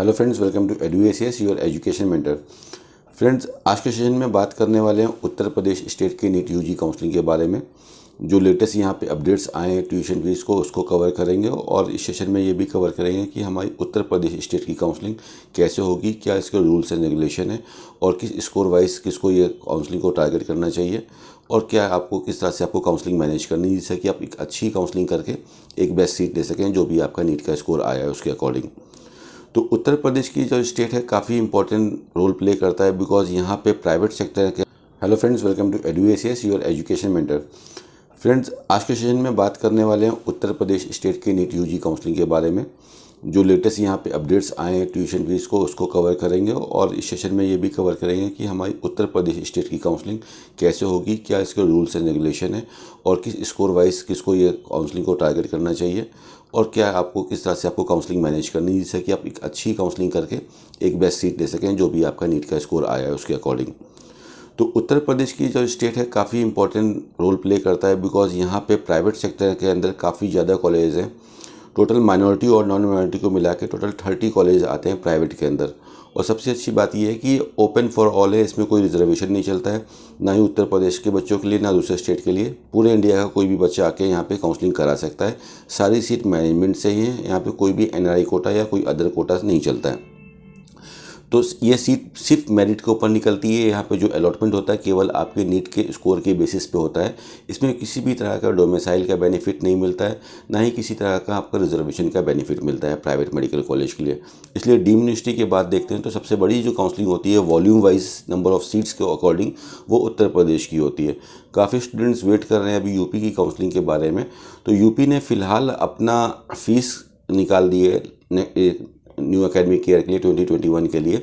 Hello friends, welcome to EduACS your education mentor. Friends, आज के session में बात करने वाले हैं उत्तर प्रदेश स्टेट के नीट यूजी काउंसलिंग के बारे में। जो लेटेस्ट यहाँ पे अपडेट्स आए हैं ट्यूशन फीस को, उसको कवर करेंगे और इस सेशन में ये भी कवर करेंगे कि हमारी उत्तर प्रदेश स्टेट की काउंसलिंग कैसे होगी, क्या इसके रूल्स एंड रेगुलेशन है और किस स्कोर वाइज किसको ये काउंसलिंग को टारगेट करना चाहिए और क्या आपको किस तरह से आपको काउंसलिंग मैनेज करनी है जिससे कि आप एक अच्छी काउंसलिंग करके एक बेस्ट सीट ले सकें जो भी आपका नीट का स्कोर आया है उसके अकॉर्डिंग। तो उत्तर प्रदेश की जो स्टेट है काफ़ी इंपॉर्टेंट रोल प्ले करता है बिकॉज यहाँ पे प्राइवेट सेक्टर के। Hello friends, welcome to EduACS your education mentor. Friends, आज के सेशन में बात करने वाले हैं उत्तर प्रदेश स्टेट के नीट यूजी काउंसलिंग के बारे में। जो लेटेस्ट यहाँ पे अपडेट्स आए हैं ट्यूशन फीस को, उसको कवर करेंगे और इस सेशन में ये भी कवर करेंगे कि हमारी उत्तर प्रदेश स्टेट की काउंसलिंग कैसे होगी, क्या इसके रूल्स एंड रेगुलेशन है और किस स्कोर वाइज किसको ये काउंसलिंग को टारगेट करना चाहिए और क्या आपको किस तरह से आपको काउंसलिंग मैनेज करनी है जिससे कि आप एक अच्छी काउंसलिंग करके एक बेस्ट सीट ले सकें जो भी आपका नीट का स्कोर आया है उसके अकॉर्डिंग। तो उत्तर प्रदेश की जो स्टेट है काफ़ी इंपॉर्टेंट रोल प्ले करता है बिकॉज यहाँ पे प्राइवेट सेक्टर के अंदर काफ़ी ज़्यादा कॉलेज हैं। टोटल माइनॉरिटी और नॉन माइनॉरिटी को मिला के टोटल 30 कॉलेज आते हैं प्राइवेट के अंदर। और सबसे अच्छी बात यह है कि ओपन फॉर ऑल है, इसमें कोई रिजर्वेशन नहीं चलता है, ना ही उत्तर प्रदेश के बच्चों के लिए ना दूसरे स्टेट के लिए। पूरे इंडिया का कोई भी बच्चा आके यहाँ पे काउंसलिंग करा सकता है। सारी सीट मैनेजमेंट से ही है, यहाँ पे कोई भी NRI कोटा या कोई अदर कोटा नहीं चलता है। तो ये सीट सिर्फ मेरिट के ऊपर निकलती है। यहाँ पे जो अलॉटमेंट होता है केवल आपके नीट के स्कोर के बेसिस पे होता है। इसमें किसी भी तरह का डोमिसाइल का बेनिफिट नहीं मिलता है, ना ही किसी तरह का आपका रिजर्वेशन का बेनिफिट मिलता है प्राइवेट मेडिकल कॉलेज के लिए। इसलिए डीम्ड यूनिवर्सिटी की बात देखते हैं तो सबसे बड़ी जो काउंसलिंग होती है volume wise number of seats के अकॉर्डिंग वो उत्तर प्रदेश की होती है। काफ़ी स्टूडेंट्स वेट कर रहे हैं अभी यूपी की काउंसलिंग के बारे में। तो यूपी ने फ़िलहाल अपना फ़ीस निकाल दी है न्यू एकेडमिक ईयर के लिए 2021 के लिए,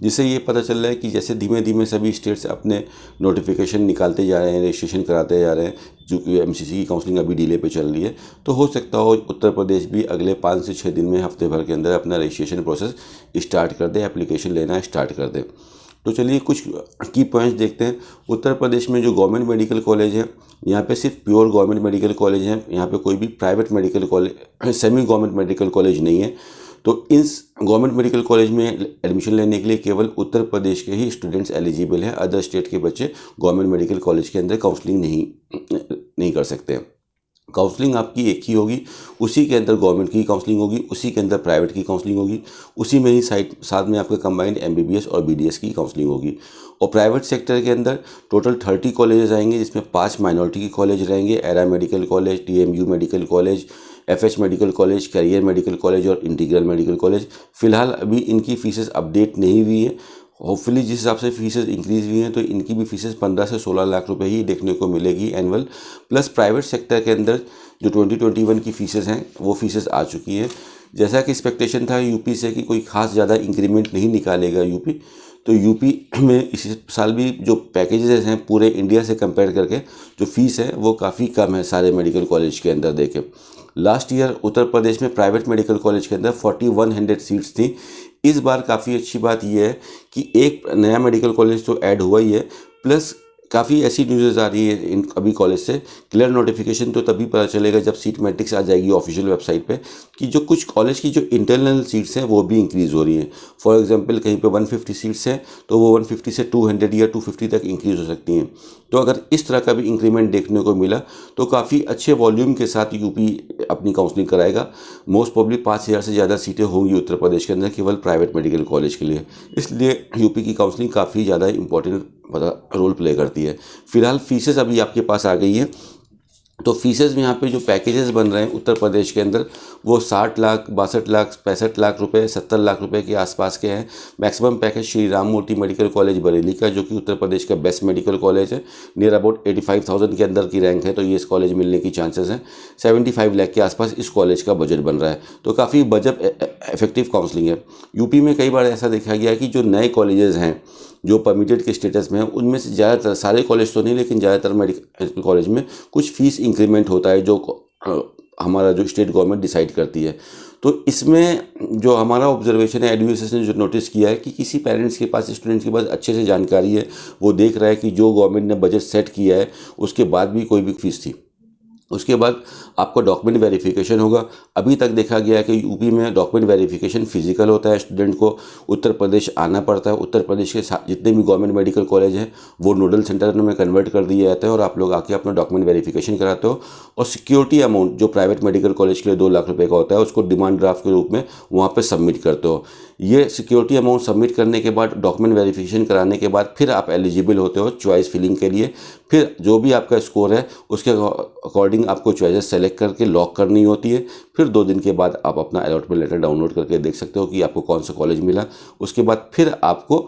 जिससे ये पता चल रहा है कि जैसे धीमे धीमे सभी स्टेट्स अपने नोटिफिकेशन निकालते जा रहे हैं, रजिस्ट्रेशन कराते जा रहे हैं, जो कि MCC की काउंसलिंग अभी डिले पे चल रही है। तो हो सकता हो उत्तर प्रदेश भी अगले 5 से 6 दिन में, हफ्ते भर के अंदर अपना रजिस्ट्रेशन प्रोसेस स्टार्ट कर दे, एप्लीकेशन लेना स्टार्ट कर दे। तो चलिए कुछ की पॉइंट्स देखते हैं। उत्तर प्रदेश में जो गवर्नमेंट मेडिकल कॉलेज है यहाँ पे सिर्फ प्योर गवर्नमेंट मेडिकल कॉलेज हैं। यहाँ पे कोई भी private medical college, semi government medical college नहीं है। तो इस गवर्नमेंट मेडिकल कॉलेज में एडमिशन लेने के लिए केवल उत्तर प्रदेश के ही स्टूडेंट्स एलिजिबल हैं। अदर स्टेट के बच्चे गवर्नमेंट मेडिकल कॉलेज के अंदर काउंसलिंग नहीं कर सकते। काउंसलिंग आपकी एक ही होगी, उसी के अंदर गवर्नमेंट की काउंसलिंग होगी, उसी के अंदर प्राइवेट की काउंसलिंग होगी, उसी में ही साथ में आपके कंबाइंड MBBS और BDS की काउंसलिंग होगी। और प्राइवेट सेक्टर के अंदर टोटल 30 कॉलेजेस आएंगे जिसमें 5 माइनॉरिटी के कॉलेज रहेंगे, Era medical college, TMU medical college, FH medical college, Career medical college और इंटीग्रल मेडिकल कॉलेज। फ़िलहाल अभी इनकी फ़ीसेस अपडेट नहीं हुई है। होपफुली जिस हिसाब से फीसेस इंक्रीज़ हुई हैं तो इनकी भी फीसेस 15 से 16 लाख रुपए ही देखने को मिलेगी एनुअल। प्लस प्राइवेट सेक्टर के अंदर जो 2021 की फ़ीसेस हैं वो फीसेस आ चुकी हैं। जैसा कि एक्सपेक्टेशन था यूपी से कि कोई ख़ास ज़्यादा इंक्रीमेंट नहीं निकालेगा यूपी, तो यूपी में इस साल भी जो पैकेजेस हैं पूरे इंडिया से कंपेयर करके जो फ़ीस है वो काफ़ी कम है सारे मेडिकल कॉलेज के अंदर देखें। लास्ट ईयर उत्तर प्रदेश में प्राइवेट मेडिकल कॉलेज के अंदर 4100 सीट्स थी। इस बार काफ़ी अच्छी बात यह है कि एक नया मेडिकल कॉलेज तो ऐड हुआ ही है, प्लस काफ़ी ऐसी न्यूज़ आ रही है इन अभी कॉलेज से। क्लियर नोटिफिकेशन तो तभी पता चलेगा जब सीट मैट्रिक्स आ जाएगी ऑफिशियल वेबसाइट पे कि जो कुछ कॉलेज की जो इंटरनल सीट्स हैं वो भी इंक्रीज़ हो रही हैं। फॉर एग्जांपल कहीं पे 150 सीट्स हैं तो वो 150 से 200 या 250 तक इंक्रीज़ हो सकती हैं। तो अगर इस तरह का भी इंक्रीमेंट देखने को मिला तो काफ़ी अच्छे वॉल्यूम के साथ यूपी अपनी काउंसलिंग कराएगा। मोस्ट प्रॉब्ली 5000 से ज़्यादा सीटें होंगी उत्तर प्रदेश के अंदर केवल प्राइवेट मेडिकल कॉलेज के लिए। इसलिए यूपी की काउंसलिंग काफ़ी ज़्यादा इंपॉर्टेंट रोल प्ले करती है। फिलहाल फीसेस अभी आपके पास आ गई है। तो फीसेस में यहाँ पे जो पैकेजेस बन रहे हैं उत्तर प्रदेश के अंदर वो 60 लाख, 62 लाख, 65 लाख रुपए, 70 लाख रुपए के आसपास के हैं। Maximum package Shri Ram Murti medical college Bareilly का, जो कि उत्तर प्रदेश का बेस्ट मेडिकल कॉलेज है, नियर अबाउट 85,000 के अंदर की रैंक है, तो ये इस कॉलेज मिलने की चांसेस हैं। 75 लाख के आसपास इस कॉलेज का बजट बन रहा है। तो काफ़ी बजट इफेक्टिव काउंसलिंग है। यूपी में कई बार ऐसा देखा गया है कि जो नए कॉलेजेस हैं जो परमिटेड के स्टेटस में है उनमें से ज़्यादातर, सारे कॉलेज तो नहीं लेकिन ज़्यादातर मेडिकल कॉलेज में कुछ फीस इंक्रीमेंट होता है जो हमारा जो स्टेट गवर्नमेंट डिसाइड करती है। तो इसमें जो हमारा ऑब्जर्वेशन है, EduACS ने जो नोटिस किया है कि किसी पेरेंट्स के पास, स्टूडेंट्स के पास अच्छे से जानकारी है, वो देख रहा है कि जो गवर्नमेंट ने बजट सेट किया है उसके बाद भी कोई भी फीस थी उसके बाद आपका डॉक्यूमेंट वेरिफिकेशन होगा। अभी तक देखा गया है कि यूपी में डॉक्यूमेंट वेरिफिकेशन फिजिकल होता है, स्टूडेंट को उत्तर प्रदेश आना पड़ता है। उत्तर प्रदेश के साथ जितने भी गवर्नमेंट मेडिकल कॉलेज हैं वो नोडल सेंटर में कन्वर्ट कर दिया जाता है और आप लोग आके अपना डॉक्यूमेंट वेरिफिकेशन कराते हो। और सिक्योरिटी अमाउंट जो प्राइवेट मेडिकल कॉलेज के लिए 2 लाख रुपये का होता है उसको डिमांड ड्राफ्ट के रूप में वहाँ पर सबमिट करते हो। ये सिक्योरिटी अमाउंट सबमिट करने के बाद, डॉक्यूमेंट वेरिफिकेशन कराने के बाद फिर आप एलिजिबल होते हो चॉइस फिलिंग के लिए। फिर जो भी आपका स्कोर है उसके अकॉर्डिंग आपको चॉइसेस सेलेक्ट करके लॉक करनी होती है। फिर 2 दिन के बाद आप अपना अलॉटमेंट लेटर डाउनलोड करके देख सकते हो कि आपको कौन सा कॉलेज मिला। उसके बाद फिर आपको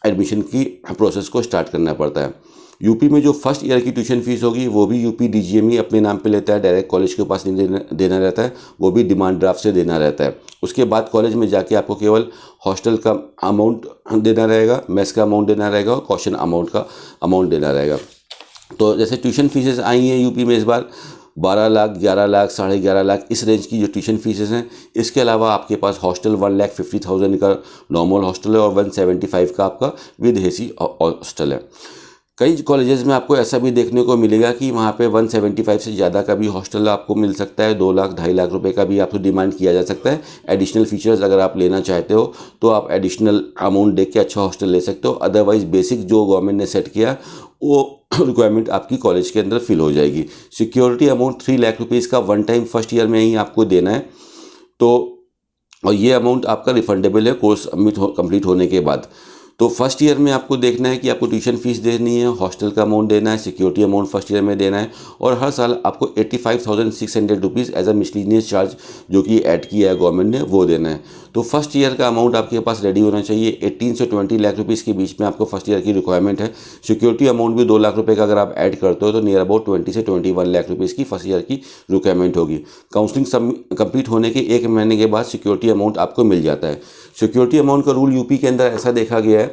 एडमिशन की प्रोसेस को स्टार्ट करना पड़ता है। यूपी में जो फर्स्ट ईयर की ट्यूशन फीस होगी वो भी यूपी डीजीएम ही अपने नाम पे लेता है, डायरेक्ट कॉलेज के पास नहीं देना रहता है, वो भी डिमांड ड्राफ्ट से देना रहता है। उसके बाद कॉलेज में जाके आपको केवल हॉस्टल का अमाउंट देना रहेगा, मेस का अमाउंट देना रहेगा और कॉशन अमाउंट का अमाउंट देना रहेगा। तो जैसे ट्यूशन फीसेस आई हैं यूपी में इस बार 12 लाख, 11 लाख, 11.5 लाख इस रेंज की जो ट्यूशन फीसेस हैं। इसके अलावा आपके पास हॉस्टल 1,50,000 का नॉर्मल हॉस्टल है और 175 का आपका विद एसी हॉस्टल है। कई कॉलेजेस में आपको ऐसा भी देखने को मिलेगा कि वहाँ पे 175 से ज़्यादा का भी हॉस्टल आपको मिल सकता है, 2 लाख, 2.5 लाख रुपए का भी आपको डिमांड किया जा सकता है। एडिशनल फीचर्स अगर आप लेना चाहते हो तो आप एडिशनल अमाउंट देख के अच्छा हॉस्टल ले सकते हो। अदरवाइज बेसिक जो गवर्नमेंट ने सेट किया वो रिक्वायरमेंट आपकी कॉलेज के अंदर फिल हो जाएगी। सिक्योरिटी अमाउंट 3 लाख रुपीज़ का वन टाइम फर्स्ट ईयर में ही आपको देना है। तो और ये अमाउंट आपका रिफंडेबल है कोर्स कंप्लीट होने के बाद। तो फर्स्ट ईयर में आपको देखना है कि आपको ट्यूशन फीस देनी है, हॉस्टल का अमाउंट देना है, सिक्योरिटी अमाउंट फर्स्ट ईयर में देना है और हर साल आपको 85,600 rupees as a miscellaneous charge जो कि ऐड किया है गवर्नमेंट ने वो देना है। तो फर्स्ट ईयर का अमाउंट आपके पास रेडी होना चाहिए। 18 से 20 लाख रुपीज़ के बीच में आपको फर्स्ट ईयर की रिक्वायरमेंट है। सिक्योरिटी अमाउंट भी 2 लाख रुपये का अगर आप ऐड करते हो तो नियर अबाउट 20 से 21 लाख रुपीज़ की फर्स्ट ईयर की रिक्वायरमेंट होगी। काउंसलिंग कंप्लीट होने के 1 महीने के बाद सिक्योरिटी अमाउंट आपको मिल जाता है। सिक्योरिटी अमाउंट का रूल यूपी के अंदर ऐसा देखा गया है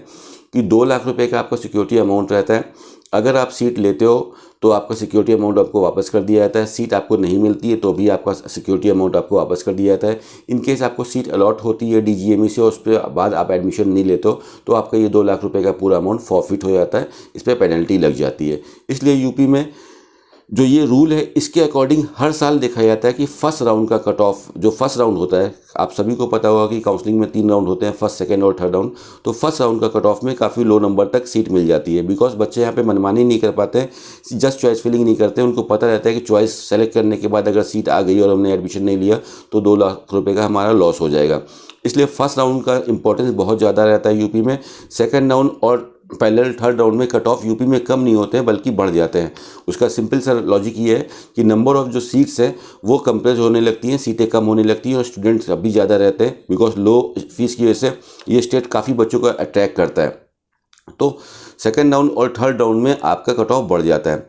कि 2 लाख रुपए का आपका सिक्योरिटी अमाउंट रहता है। अगर आप सीट लेते हो तो आपका सिक्योरिटी अमाउंट आपको वापस कर दिया जाता है। सीट आपको नहीं मिलती है तो भी आपका सिक्योरिटी अमाउंट आपको वापस कर दिया जाता है। इन केस आपको सीट अलॉट होती है डीजीएमई से और उस पर बाद आप एडमिशन नहीं लेते हो तो आपका ये 2 लाख रुपए का पूरा अमाउंट फॉरफिट हो जाता है, इस पर पेनल्टी लग जाती है। इसलिए यूपी में जो ये रूल है इसके अकॉर्डिंग हर साल देखा जाता है कि फर्स्ट राउंड का कट ऑफ, जो फर्स्ट राउंड होता है, आप सभी को पता होगा कि काउंसलिंग में 3 राउंड होते हैं, फर्स्ट, सेकंड और थर्ड राउंड। तो फर्स्ट राउंड का कट ऑफ में काफ़ी लो नंबर तक सीट मिल जाती है, बिकॉज बच्चे यहाँ पे मनमानी नहीं कर पाते हैं, जस्ट चॉइस फिलिंग नहीं करते। उनको पता रहता है कि चॉइस सेलेक्ट करने के बाद अगर सीट आ गई और हमने एडमिशन नहीं लिया तो 2 लाख रुपये का हमारा लॉस हो जाएगा। इसलिए फर्स्ट राउंड का इंपॉर्टेंस बहुत ज़्यादा रहता है यूपी में। सेकेंड राउंड और पैरेलल थर्ड राउंड में कट ऑफ यूपी में कम नहीं होते हैं बल्कि बढ़ जाते हैं। उसका सिंपल सा लॉजिक ये है कि नंबर ऑफ जो सीट्स है वो कंप्रेस होने लगती हैं, सीटें कम होने लगती हैं और स्टूडेंट्स अभी ज़्यादा रहते हैं, बिकॉज लो फीस की वजह से ये स्टेट काफ़ी बच्चों को अट्रैक्ट करता है। तो सेकेंड राउंड और थर्ड राउंड में आपका कट ऑफ बढ़ जाता है।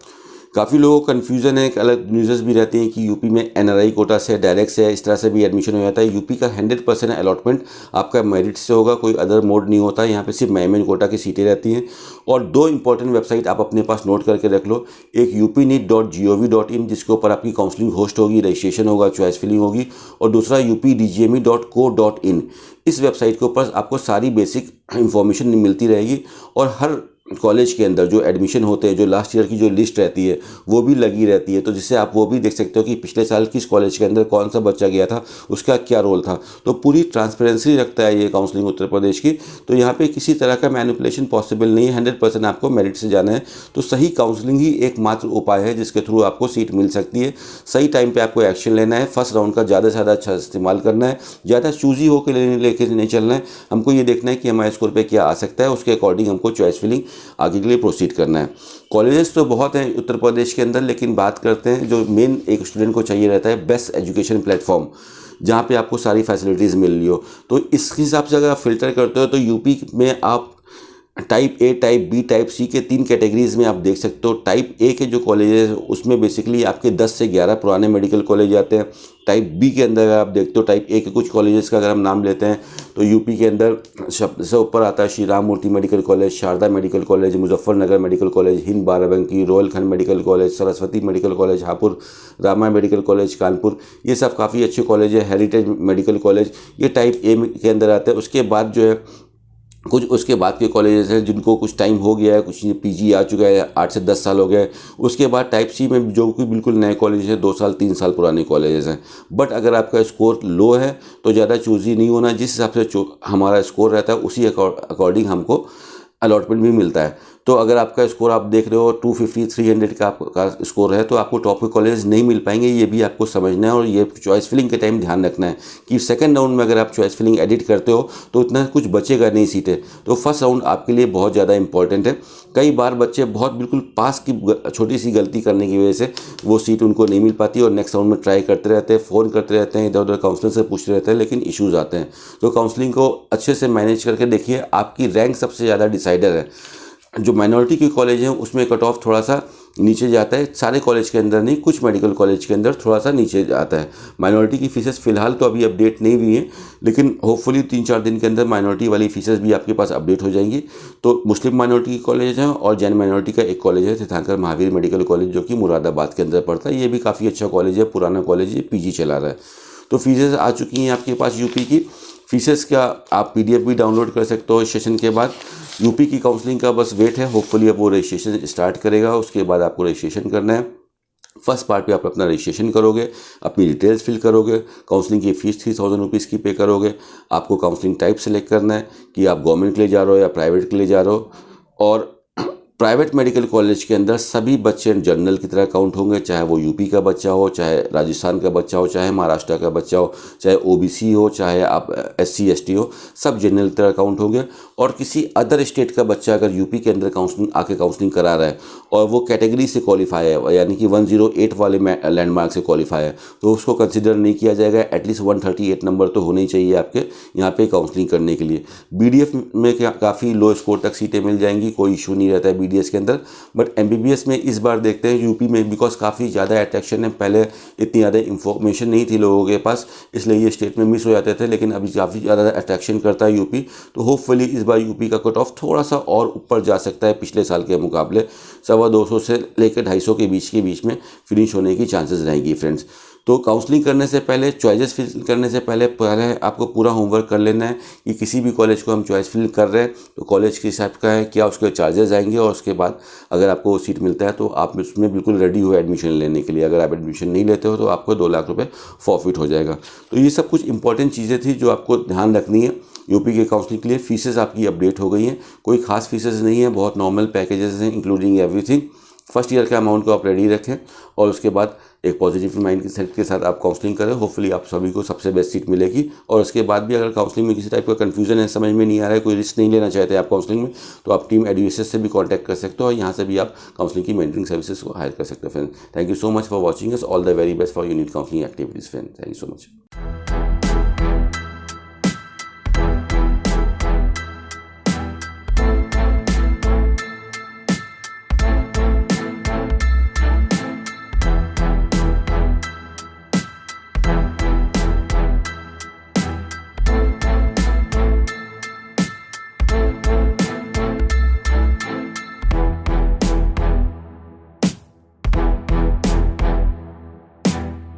काफ़ी लोगों को कन्फ्यूज़न है, एक अलग न्यूज़ भी रहती हैं कि यूपी में एनआरआई कोटा से, डायरेक्ट से, इस तरह से भी एडमिशन हो जाता है। यूपी का 100% अलॉटमेंट आपका मेरिट से होगा, कोई अदर मोड नहीं होता है। यहाँ पे सिर्फ मेन कोटा की सीटें रहती हैं। और 2 इंपॉर्टेंट वेबसाइट आप अपने पास नोट करके रख लो, एक upneet.gov.in जिसके ऊपर आपकी काउंसलिंग होस्ट होगी, रजिस्ट्रेशन होगा, चॉइस फिलिंग होगी, और दूसरा updgme.co.in। इस वेबसाइट के ऊपर आपको सारी बेसिक इंफॉर्मेशन मिलती रहेगी और हर कॉलेज के अंदर जो एडमिशन होते हैं, जो लास्ट ईयर की जो लिस्ट रहती है वो भी लगी रहती है, तो जिससे आप वो भी देख सकते हो कि पिछले साल किस कॉलेज के अंदर कौन सा बच्चा गया था, उसका क्या रोल था। तो पूरी ट्रांसपेरेंसी रखता है ये काउंसलिंग उत्तर प्रदेश की। तो यहाँ पे किसी तरह का मैनिपुलेशन पॉसिबल नहीं है, 100% आपको मेरिट से जाना है। तो सही काउंसलिंग ही एकमात्र उपाय है जिसके थ्रू आपको सीट मिल सकती है। सही टाइम पर आपको एक्शन लेना है, फर्स्ट राउंड का ज़्यादा से ज़्यादा अच्छा इस्तेमाल करना है, ज़्यादा चूजी होकर लेकर नहीं चलना है। हमको ये देखना है कि हमारे स्कोर पर क्या आ सकता है, उसके अकॉर्डिंग हमको चॉइस फिलिंग आगे के लिए प्रोसीड करना है। कॉलेजेस तो बहुत हैं उत्तर प्रदेश के अंदर, लेकिन बात करते हैं जो मेन एक स्टूडेंट को चाहिए रहता है, बेस्ट एजुकेशन प्लेटफॉर्म जहाँ पे आपको सारी फैसिलिटीज़ मिल रही हो। तो इस हिसाब से अगर आप फिल्टर करते हो तो यूपी में आप type A, type B, type C के 3 कैटेगरीज में आप देख सकते हो। टाइप ए के जो कॉलेजेस उसमें बेसिकली आपके 10 से 11 पुराने मेडिकल कॉलेज आते हैं। टाइप बी के अंदर आप देखते हो, टाइप ए के कुछ कॉलेजेस का अगर हम नाम लेते हैं तो यूपी के अंदर सबसे ऊपर आता है Shri Ram Murti medical college, Sharda medical college, Muzaffarnagar medical college, Hind Barabanki, Rohilkhand medical college, Saraswati medical college, Hapur, Rama medical college, Kanpur, ये सब काफ़ी अच्छे कॉलेज है। हेरिटेज मेडिकल कॉलेज, ये टाइप ए के अंदर आते हैं। उसके बाद जो है कुछ उसके बाद के कॉलेजेस हैं जिनको कुछ टाइम हो गया है, कुछ पीजी आ चुका है, 8 से 10 साल हो गया है। उसके बाद टाइप सी में जो कि बिल्कुल नए कॉलेज हैं, 2 साल 3 साल पुराने कॉलेजेस हैं। बट अगर आपका स्कोर लो है तो ज़्यादा चूजी नहीं होना, जिस हिसाब से हमारा स्कोर रहता है उसी अकॉर्डिंग हमको अलॉटमेंट भी मिलता है। तो अगर आपका स्कोर आप देख रहे हो 250 300 का आपका स्कोर है तो आपको टॉप के कॉलेज नहीं मिल पाएंगे, ये भी आपको समझना है। और ये चॉइस फिलिंग के टाइम ध्यान रखना है कि सेकंड राउंड में अगर आप चॉइस फिलिंग एडिट करते हो तो उतना कुछ बचेगा नहीं सीटें। तो फर्स्ट राउंड आपके लिए बहुत ज़्यादा इंपॉर्टेंट है। कई बार बच्चे बहुत बिल्कुल पास की छोटी सी गलती करने की वजह से वो सीट उनको नहीं मिल पाती और नेक्स्ट राउंड में ट्राई करते रहते हैं, फ़ोन करते रहते हैं, इधर उधर काउंसलर से पूछते रहते हैं, लेकिन इश्यूज़ आते हैं। तो काउंसलिंग को अच्छे से मैनेज करके देखिए। आपकी रैंक सबसे ज़्यादा डिसाइडर है। जो माइनॉरिटी के कॉलेज हैं उसमें कट ऑफ थोड़ा सा नीचे जाता है, सारे कॉलेज के अंदर नहीं, कुछ मेडिकल कॉलेज के अंदर थोड़ा सा नीचे जाता है। माइनॉरिटी की फीसेस फ़िलहाल तो अभी अपडेट नहीं हुई हैं, लेकिन होपफुली 3-4 दिन के अंदर माइनॉरिटी वाली फीसेस भी आपके पास अपडेट हो जाएंगी। तो मुस्लिम माइनॉरिटी के कॉलेज हैं और जैन माइनॉरिटी का एक कॉलेज है तीर्थंकर महावीर मेडिकल कॉलेज, जो कि मुरादाबाद के अंदर पड़ता है। ये भी काफ़ी अच्छा कॉलेज है, पुराना कॉलेज है, पीजी चला रहा है। तो फीसेस आ चुकी हैं आपके पास यूपी की। फीसेस का आप पीडीएफ भी डाउनलोड कर सकते हो इस सेशन के बाद। यूपी की काउंसलिंग का बस वेट है, होपफुली अब वो रजिस्ट्रेशन स्टार्ट करेगा। उसके बाद आपको रजिस्ट्रेशन करना है। फर्स्ट पार्ट पे आप अपना रजिस्ट्रेशन करोगे, अपनी डिटेल्स फिल करोगे, काउंसलिंग की फ़ीस 3000 रुपीज़ की पे करोगे। आपको काउंसलिंग टाइप सेलेक्ट करना है कि आप गवर्नमेंट के लिए जा रहे हो या प्राइवेट के लिए जा रहे हो। और प्राइवेट मेडिकल कॉलेज के अंदर सभी बच्चे जनरल की तरह काउंट होंगे, चाहे वो यूपी का बच्चा हो, चाहे राजस्थान का बच्चा हो, चाहे महाराष्ट्र का बच्चा हो, चाहे ओबीसी हो, चाहे आप एससी एसटी हो, सब जनरल की तरह काउंट होंगे। और किसी अदर स्टेट का बच्चा अगर यूपी के अंदर काउंसलिंग करा रहा है और वो कैटेगरी से क्वालिफाई है, यानी कि 108 वाले लैंडमार्क से क्वालिफाई है, तो उसको कंसिडर नहीं किया जाएगा। एटलीस्ट 138 नंबर तो होने ही चाहिए आपके यहाँ पे काउंसलिंग करने के लिए। बीडीएफ में काफ़ी लो स्कोर तक सीटें मिल जाएंगी, कोई इशू नहीं रहता है बीडीएस के अंदर। बट एमबीबीएस में इस बार देखते हैं यूपी में, बिकॉज काफ़ी ज़्यादा अट्रैक्शन है। पहले इतनी ज़्यादा इंफॉर्मेशन नहीं थी लोगों के पास, इसलिए ये स्टेट में मिस हो जाते थे, लेकिन अभी काफ़ी ज़्यादा अट्रैक्शन करता है यूपी। तो होपफुली इस बार यूपी का कट ऑफ थोड़ा सा और ऊपर जा सकता है पिछले साल के मुकाबले। 250 से लेकर 250 के बीच में फिनिश होने की चांसेस रहेंगी फ्रेंड्स। तो काउंसलिंग करने से पहले, चॉइसेस फिल करने से पहले आपको पूरा होमवर्क कर लेना है कि किसी भी कॉलेज को हम चॉइस फिल कर रहे हैं तो कॉलेज किस टाइप का है, क्या उसके चार्जेस आएंगे, और उसके बाद अगर आपको सीट मिलता है तो आप उसमें बिल्कुल रेडी हो एडमिशन लेने के लिए। अगर आप एडमिशन नहीं लेते हो तो आपको 2 लाख रुपये फॉरफिट हो जाएगा। तो ये सब कुछ इंपॉर्टेंट चीज़ें थी जो आपको ध्यान रखनी है यूपी के काउंसलिंग के लिए। फीसेस आपकी अपडेट हो गई हैं, कोई खास फीसेस नहीं है, बहुत नॉर्मल पैकेजेस हैं इंक्लूडिंग एवरीथिंग। फर्स्ट ईयर के अमाउंट को आप रेडी रखें और उसके बाद एक पॉजिटिव माइंड के सेट के साथ आप काउंसलिंग करें। होपफुली आप सभी को सबसे बेस्ट सीट मिलेगी। और उसके बाद भी अगर काउंसलिंग में किसी टाइप का कन्फ्यूजन है, समझ में नहीं आ रहा है, कोई रिस्क नहीं लेना चाहते आप काउंसलिंग में, तो आप टीम एडुएसेस से भी कांटेक्ट कर सकते हो और यहाँ से भी आप काउंसलिंग की मेंटरिंग सर्विसेज को हायर कर सकते हो friend. Thank you so much for watching us. All the very best for unit counselling activities friend. Thank you so much.